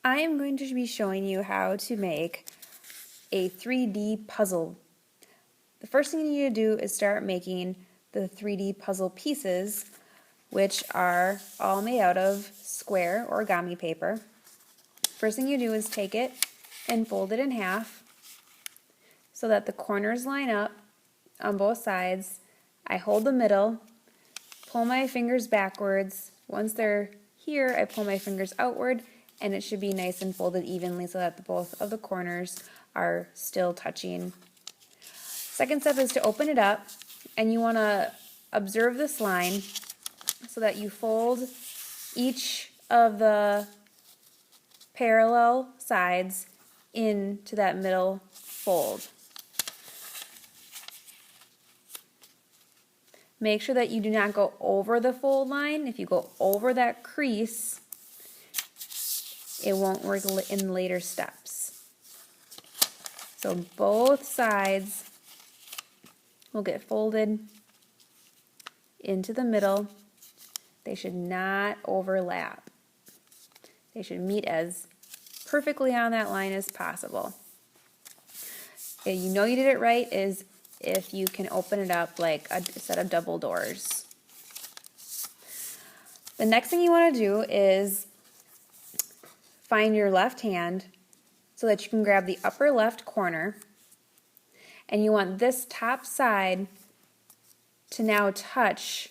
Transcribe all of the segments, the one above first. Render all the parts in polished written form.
I am going to be showing you how to make a 3D puzzle. The first thing you need to do is start making the 3D puzzle pieces, which are all made out of square origami paper. First thing you do is take it and fold it in half so that the corners line up on both sides. I hold the middle, pull my fingers backwards. Once they're here, I pull my fingers outward, and it should be nice and folded evenly so that both of the corners are still touching. Second step is to open it up, and you want to observe this line so that you fold each of the parallel sides into that middle fold. Make sure that you do not go over the fold line. If you go over that crease, it won't work in later steps. So both sides will get folded into the middle. They should not overlap. They should meet as perfectly on that line as possible. You know you did it right is if you can open it up like a set of double doors. The next thing you want to do is find your left hand so that you can grab the upper left corner, and you want this top side to now touch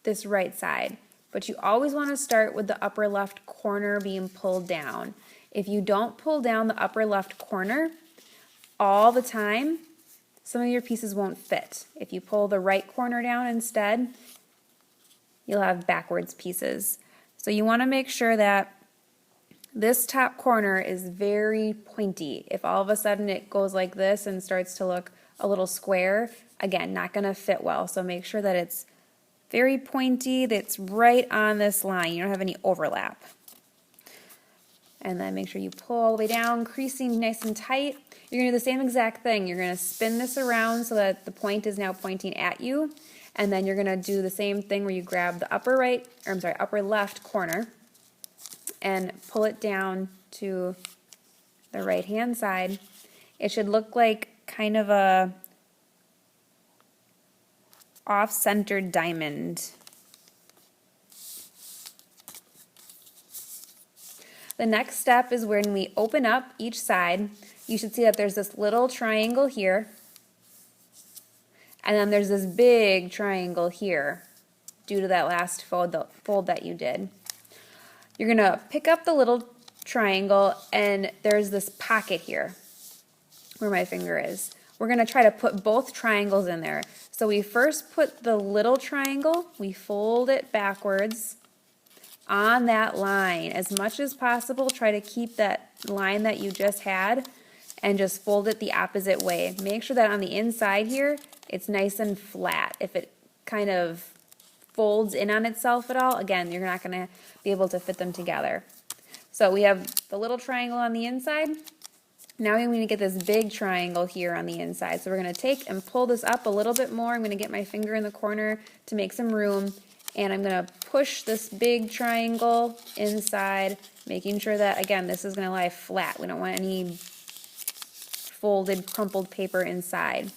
this right side. But you always want to start with the upper left corner being pulled down. If you don't pull down the upper left corner all the time, some of your pieces won't fit. If you pull the right corner down instead, you'll have backwards pieces. So you want to make sure that this top corner is very pointy. If all of a sudden it goes like this and starts to look a little square, again, not going to fit well. So make sure that it's very pointy, that's right on this line. You don't have any overlap. And then make sure you pull all the way down, creasing nice and tight. You're going to do the same exact thing. You're going to spin this around so that the point is now pointing at you. And then you're going to do the same thing where you grab the upper left corner and pull it down to the right hand side. It should look like kind of a off-centered diamond. The next step is when we open up each side, you should see that there's this little triangle here, and then there's this big triangle here due to that last fold that you did. You're going to pick up the little triangle, and there's this pocket here where my finger is. We're going to try to put both triangles in there. So we first put the little triangle, we fold it backwards on that line. As much as possible, try to keep that line that you just had and just fold it the opposite way. Make sure that on the inside here, it's nice and flat. If it kind of folds in on itself at all, again, you're not going to be able to fit them together. So we have the little triangle on the inside. Now I'm going to get this big triangle here on the inside. So we're going to take and pull this up a little bit more. I'm going to get my finger in the corner to make some room, and I'm going to push this big triangle inside, making sure that, again, this is going to lie flat. We don't want any folded, crumpled paper inside.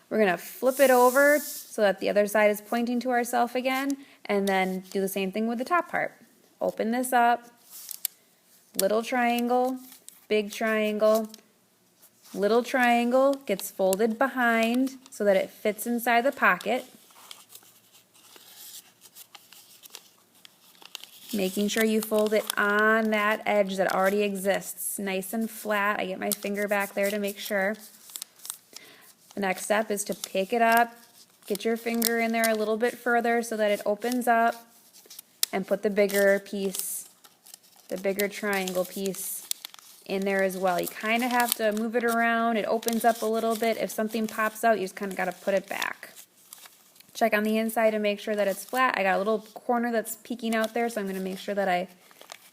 We're going to flip it over so that the other side is pointing to ourselves again, and then do the same thing with the top part. Open this up, little triangle, big triangle, little triangle gets folded behind so that it fits inside the pocket. Making sure you fold it on that edge that already exists, nice and flat. I get my finger back there to make sure. The next step is to pick it up, get your finger in there a little bit further so that it opens up, and put the bigger piece, the bigger triangle piece in there as well. You kind of have to move it around. It opens up a little bit. If something pops out, you just kind of got to put it back. Check on the inside to make sure that it's flat. I got a little corner that's peeking out there, so I'm going to make sure that I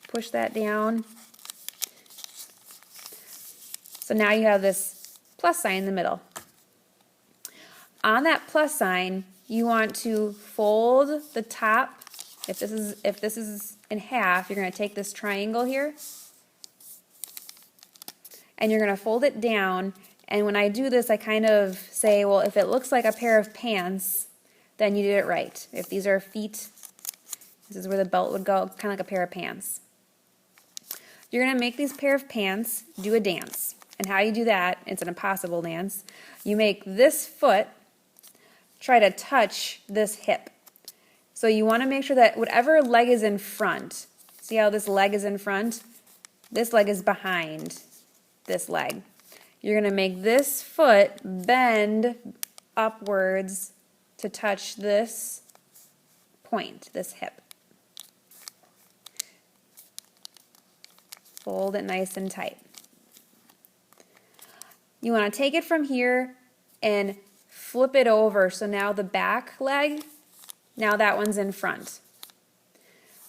push that down. So now you have this plus sign in the middle. On that plus sign, you want to fold the top If this is in half, you're going to take this triangle here and you're going to fold it down. And when I do this, I kind of say, well, if it looks like a pair of pants, then you did it right. If these are feet, this is where the belt would go, kind of like a pair of pants. You're going to make these pair of pants do a dance. And how you do that, it's an impossible dance. You make this foot try to touch this hip. So you want to make sure that whatever leg is in front, see how this leg is in front? This leg is behind this leg. You're going to make this foot bend upwards to touch this point, this hip. Fold it nice and tight. You want to take it from here and flip it over so now the back leg, now that one's in front.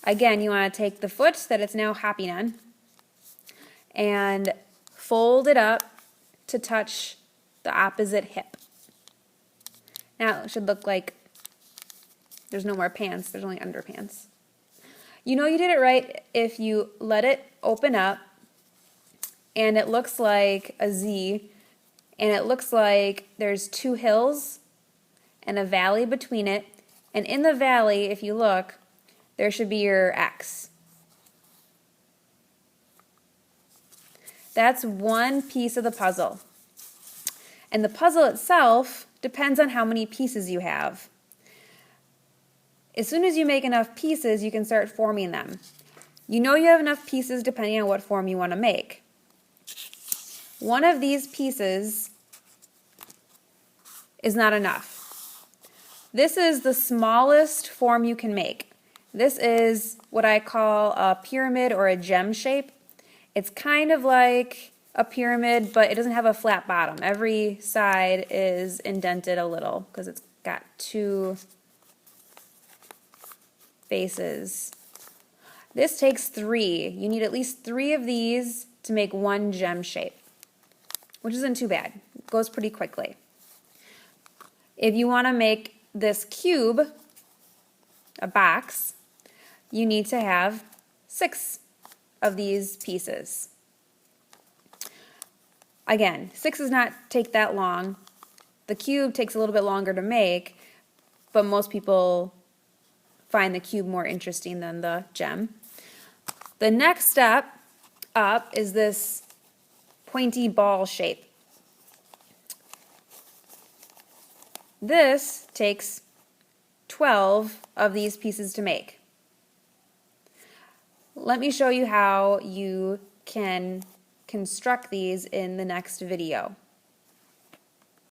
Again, you want to take the foot that it's now hopping on and fold it up to touch the opposite hip. Now it should look like there's no more pants, there's only underpants. You know you did it right if you let it open up and it looks like a Z and it looks like there's two hills and a valley between it, and in the valley, if you look, there should be your X. That's one piece of the puzzle. And the puzzle itself depends on how many pieces you have. As soon as you make enough pieces, you can start forming them. You know you have enough pieces depending on what form you want to make. One of these pieces is not enough. This is the smallest form you can make. This is what I call a pyramid or a gem shape. It's kind of like a pyramid, but it doesn't have a flat bottom. Every side is indented a little because it's got two faces. This takes 3. You need at least 3 of these to make one gem shape, which isn't too bad. It goes pretty quickly. If you want to make this cube, a box, you need to have 6 of these pieces. Again, 6 does not take that long. The cube takes a little bit longer to make, but most people find the cube more interesting than the gem. The next step up is this pointy ball shape. This takes 12 of these pieces to make. Let me show you how you can construct these in the next video.